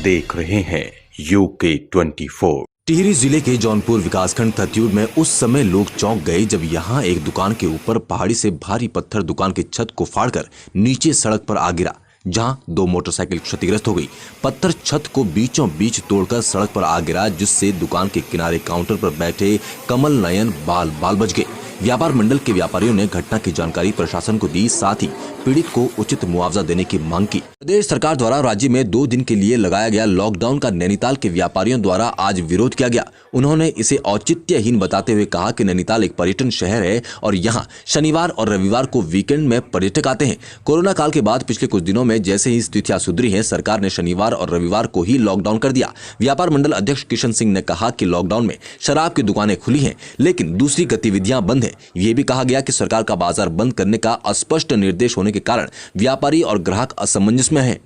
देख रहे हैं UK 24। टिहरी जिले के जौनपुर विकासखंड थत्यूड में उस समय लोग चौंक गए जब यहां एक दुकान के ऊपर पहाड़ी से भारी पत्थर दुकान की छत को फाड़कर नीचे सड़क पर आ गिरा, जहां 2 मोटरसाइकिल क्षतिग्रस्त हो गई। पत्थर छत को बीचों बीच तोड़कर सड़क पर आ गिरा, जिससे दुकान के किनारे काउंटर पर बैठे कमल नयन बाल बच गए। व्यापार मंडल के व्यापारियों ने घटना की जानकारी प्रशासन को दी, साथ ही पीड़ित को उचित मुआवजा देने की मांग की। प्रदेश सरकार द्वारा राज्य में 2 दिन के लिए लगाया गया लॉकडाउन का नैनीताल के व्यापारियों द्वारा आज विरोध किया गया। उन्होंने इसे औचित्यहीन बताते हुए कहा कि नैनीताल एक पर्यटन शहर है और यहाँ शनिवार और रविवार को वीकेंड में पर्यटक आते हैं। कोरोना काल के बाद पिछले कुछ दिनों में जैसे ही स्थितियां सुधरी हैं, सरकार ने शनिवार और रविवार को ही लॉकडाउन कर दिया। व्यापार मंडल अध्यक्ष किशन सिंह ने कहा कि लॉकडाउन में शराब की दुकानें खुली हैं, लेकिन दूसरी गतिविधियां बंद हैं। ये भी कहा गया कि सरकार का बाजार बंद करने का अस्पष्ट निर्देश होने के कारण व्यापारी और ग्राहक असमंजस में हैं।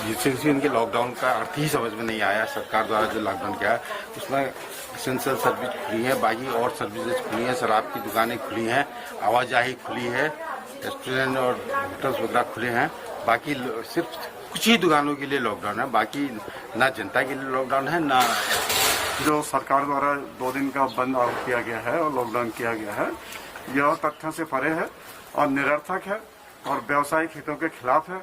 जिससे उनके लॉकडाउन का अर्थ ही समझ में नहीं आया। सरकार द्वारा जो लॉकडाउन किया उसमें एसेंशियल सर्विस खुली है, बाकी और सर्विसेज खुली हैं, शराब की दुकानें खुली हैं, आवाजाही खुली है, रेस्टोरेंट और होटल्स वगैरह खुले हैं। बाकी सिर्फ कुछ ही दुकानों के लिए लॉकडाउन है, बाकी ना जनता के लिए लॉकडाउन है ना। जो सरकार द्वारा 2 दिन का बंद किया गया है और लॉकडाउन किया गया है, यह तथ्यों से परे है और निरर्थक है और व्यावसायिक हितों के खिलाफ है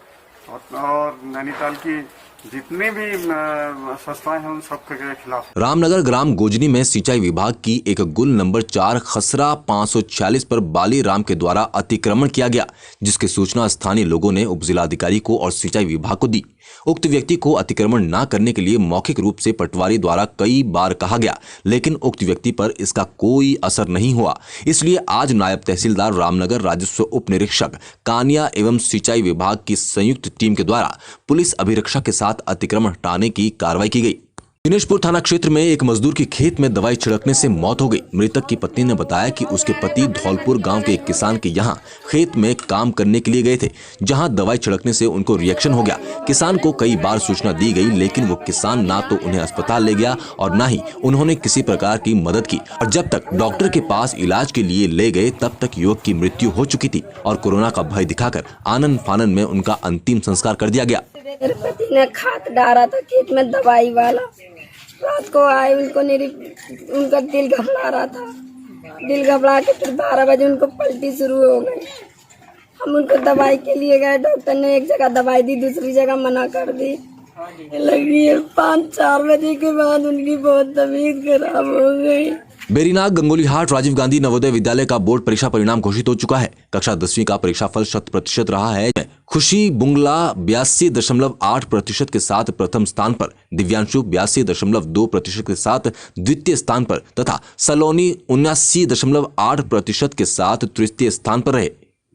और नैनीताल की जितनी भी संस्थाएं हैं उन सब के खिलाफ। रामनगर ग्राम गोजनी में सिंचाई विभाग की एक गुल नंबर 4 खसरा 546 पर बाली राम के द्वारा अतिक्रमण किया गया, जिसकी सूचना स्थानीय लोगों ने उपजिलाधिकारी को और सिंचाई विभाग को दी। उक्त व्यक्ति को अतिक्रमण न करने के लिए मौखिक रूप से पटवारी द्वारा कई बार कहा गया, लेकिन उक्त व्यक्ति पर इसका कोई असर नहीं हुआ। इसलिए आज नायब तहसीलदार रामनगर, राजस्व उप निरीक्षक कानिया एवं सिंचाई विभाग की संयुक्त टीम के द्वारा पुलिस अभिरक्षा के साथ अतिक्रमण हटाने की कार्रवाई की गई। दिनेशपुर थाना क्षेत्र में एक मजदूर की खेत में दवाई छिड़कने से मौत हो गई। मृतक की पत्नी ने बताया कि उसके पति धौलपुर गांव के एक किसान के यहां खेत में काम करने के लिए गए थे, जहां दवाई छिड़कने से उनको रिएक्शन हो गया। किसान को कई बार सूचना दी गई, लेकिन वो किसान ना तो उन्हें अस्पताल ले गया और ना ही उन्होंने किसी प्रकार की मदद की। और जब तक डॉक्टर के पास इलाज के लिए ले गए, तब तक युवक की मृत्यु हो चुकी थी और कोरोना का भय दिखाकर आनन फानन में उनका अंतिम संस्कार कर दिया गया। मेरे पति ने खाद डाला था खेत में दवाई वाला। रात को आए, उनका दिल घबरा रहा था। दिल घबरा के फिर 12 बजे उनको पलटी शुरू हो गई। हम उनको दवाई के लिए गए, डॉक्टर ने एक जगह दवाई दी, दूसरी जगह मना कर दी। लगी 5-4 बजे के बाद उनकी बहुत तबीयत खराब हो गई। बेरीनाग गंगोलीहाट राजीव गांधी नवोदय विद्यालय का बोर्ड परीक्षा परिणाम घोषित हो चुका है। कक्षा 10वीं का परीक्षाफल 100% रहा है। खुशी बुंगला 82.8% के साथ प्रथम स्थान पर, दिव्यांशु 82.2% के साथ द्वितीय स्थान पर तथा सलोनी 79.8% के साथ तृतीय स्थान पर रहे।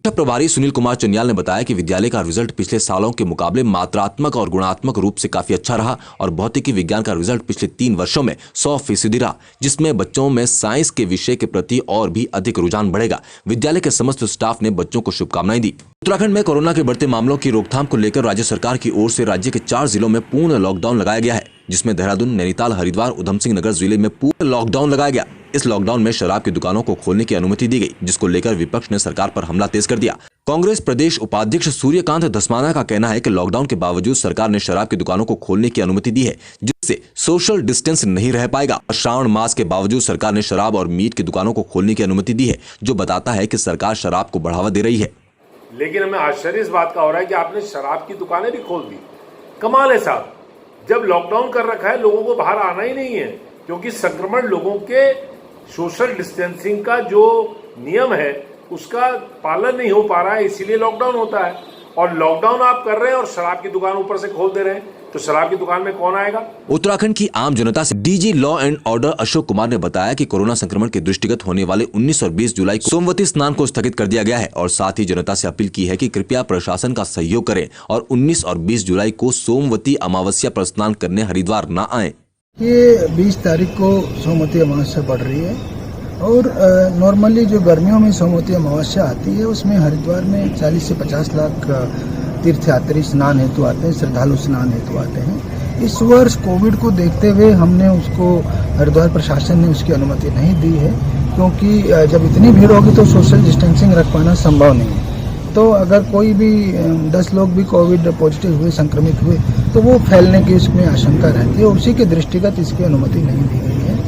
प्रभारी सुनील कुमार चन्याल ने बताया कि विद्यालय का रिजल्ट पिछले सालों के मुकाबले मात्रात्मक और गुणात्मक रूप से काफी अच्छा रहा और भौतिकी विज्ञान का रिजल्ट पिछले 3 वर्षों में 100% रहा, जिसमें बच्चों में साइंस के विषय के प्रति और भी अधिक रुझान बढ़ेगा। विद्यालय के समस्त स्टाफ ने बच्चों को शुभकामनाएं दी। उत्तराखंड में कोरोना के बढ़ते मामलों की रोकथाम को लेकर राज्य सरकार की ओर से राज्य के 4 जिलों में पूर्ण लॉकडाउन लगाया गया है, जिसमें देहरादून, नैनीताल, हरिद्वार, उधम सिंह नगर जिले में पूर्ण लॉकडाउन लगाया गया। इस लॉकडाउन में शराब की दुकानों को खोलने की अनुमति दी गई, जिसको लेकर विपक्ष ने सरकार पर हमला तेज कर दिया। कांग्रेस प्रदेश उपाध्यक्ष सूर्यकांत धस्माना का कहना है कि लॉकडाउन के बावजूद सरकार ने शराब की दुकानों को खोलने की अनुमति दी है, जिससे सोशल डिस्टेंस नहीं रह पाएगा। श्रावण मास के बावजूद सरकार ने शराब और मीट की दुकानों को खोलने की अनुमति दी है, जो बताता है कि सरकार शराब को बढ़ावा दे रही है। लेकिन हमें आश्चर्य इस बात का हो रहा है कि आपने शराब की दुकानें भी खोल दी। कमाल है साहब, जब लॉकडाउन कर रखा है लोगों को बाहर आना ही नहीं है, क्योंकि संक्रमण लोगों के सोशल डिस्टेंसिंग का जो नियम है उसका पालन नहीं हो पा रहा है, इसीलिए लॉकडाउन होता है। और लॉकडाउन आप कर रहे हैं और शराब की दुकान ऊपर से खोल दे रहे हैं, तो शराब की दुकान में कौन आएगा? उत्तराखंड की आम जनता से DG law and order Ashok Kumar ने बताया कि कोरोना संक्रमण के दृष्टिगत होने वाले 19 और 20 जुलाई को सोमवती स्नान को स्थगित कर दिया गया है और साथ ही जनता से अपील की है कि कृपया प्रशासन का सहयोग करें और 19 और 20 जुलाई को सोमवती अमावस्या पर स्नान करने हरिद्वार न आए। ये 20 तारीख को सोमवती अमावस्या पड़ रही है और नॉर्मली जो गर्मियों में सोमवती अमावस्या आती है उसमें हरिद्वार में 40 से 50 लाख तीर्थयात्री स्नान हेतु आते हैं, श्रद्धालु स्नान हेतु आते हैं। इस वर्ष कोविड को देखते हुए हमने उसको, हरिद्वार प्रशासन ने उसकी अनुमति नहीं दी है, क्योंकि जब इतनी भीड़ होगी तो सोशल डिस्टेंसिंग रख पाना संभव नहीं है। तो अगर कोई भी 10 लोग भी कोविड पॉजिटिव हुए, संक्रमित हुए, तो वो फैलने की इसमें आशंका रहती है। उसी के दृष्टिगत इसकी अनुमति नहीं दी गई है।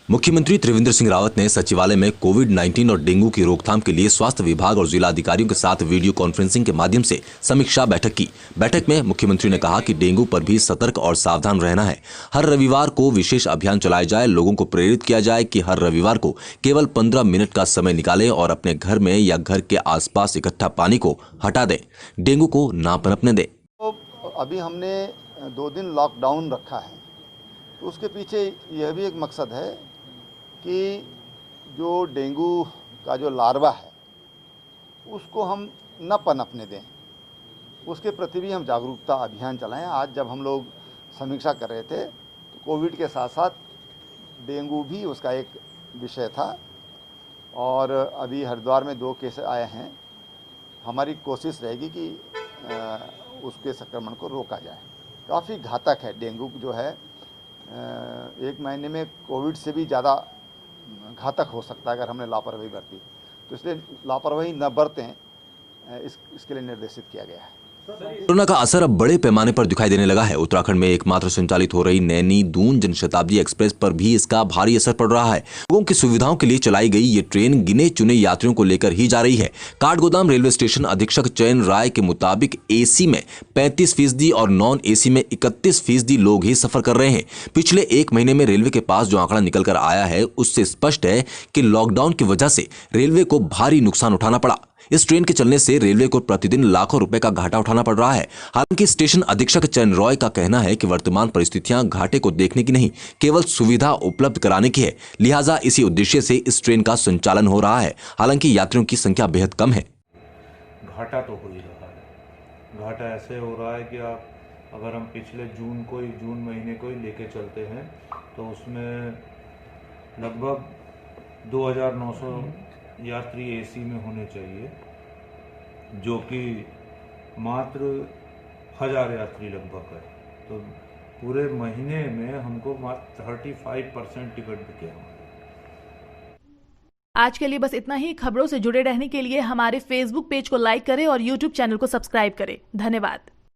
मुख्यमंत्री त्रिवेंद्र सिंह रावत ने सचिवालय में कोविड-19 और डेंगू की रोकथाम के लिए स्वास्थ्य विभाग और जिला अधिकारियों के साथ वीडियो कॉन्फ्रेंसिंग के माध्यम से समीक्षा बैठक की। बैठक में मुख्यमंत्री ने कहा कि डेंगू पर भी सतर्क और सावधान रहना है। हर रविवार को विशेष अभियान चलाया जाए, लोगों को प्रेरित किया जाए कि हर रविवार को केवल 15 मिनट का समय निकालें और अपने घर में या घर के आसपास इकट्ठा पानी को हटा दें, डेंगू को ना पनपने दें। तो अभी हमने 2 दिन लॉकडाउन रखा है, तो उसके पीछे यह भी एक मकसद है कि जो डेंगू का जो लार्वा है उसको हम न पनपने दें, उसके प्रति भी हम जागरूकता अभियान चलाएं। आज जब हम लोग समीक्षा कर रहे थे तो कोविड के साथ साथ डेंगू भी उसका एक विषय था और अभी हरिद्वार में 2 केस आए हैं। हमारी कोशिश रहेगी कि उसके संक्रमण को रोका जाए। काफ़ी घातक है डेंगू जो है, 1 महीने में कोविड से भी ज़्यादा घातक हो सकता है अगर हमने लापरवाही बरती, तो इसलिए लापरवाही न बरतें, इसके लिए निर्देशित किया गया है। कोरोना का असर अब बड़े पैमाने पर दिखाई देने लगा है। उत्तराखंड में एकमात्र संचालित हो रही नैनी दून जनशताब्दी एक्सप्रेस पर भी इसका भारी असर पड़ रहा है। लोगों की सुविधाओं के लिए चलाई गई ये ट्रेन गिने चुने यात्रियों को लेकर ही जा रही है। काठगोदाम रेलवे स्टेशन अधीक्षक चयन राय के मुताबिक एसी में 35% और नॉन एसी में 31% लोग ही सफर कर रहे हैं। पिछले 1 महीने में रेलवे के पास जो आंकड़ा निकल कर आया है उससे स्पष्ट है कि लॉकडाउन की वजह से रेलवे को भारी नुकसान उठाना पड़ा। इस ट्रेन के चलने से रेलवे को प्रतिदिन लाखों रुपए का घाटा उठाना पड़ रहा है। हालांकि स्टेशन अधीक्षक चयन रॉय का कहना है कि वर्तमान परिस्थितियां घाटे को देखने की नहीं, केवल सुविधा उपलब्ध कराने की है। लिहाजा इसी उद्देश्य से इस ट्रेन का संचालन हो रहा है। हालांकि यात्रियों की संख्या बेहद कम है। घाटा तो हो ही रहा है। घाटा ऐसे हो रहा है कि आप अगर हम पिछले जून महीने को ही लेके चलते हैं तो उसमें लगभग 2900 यात्री एसी में होने चाहिए, जो कि मात्र 1000 यात्री लगभग है। तो पूरे महीने में हमको मात्र 35% टिकट बिके हमारे। आज के लिए बस इतना ही। खबरों से जुड़े रहने के लिए हमारे फेसबुक पेज को लाइक करें और यूट्यूब चैनल को सब्सक्राइब करें। धन्यवाद।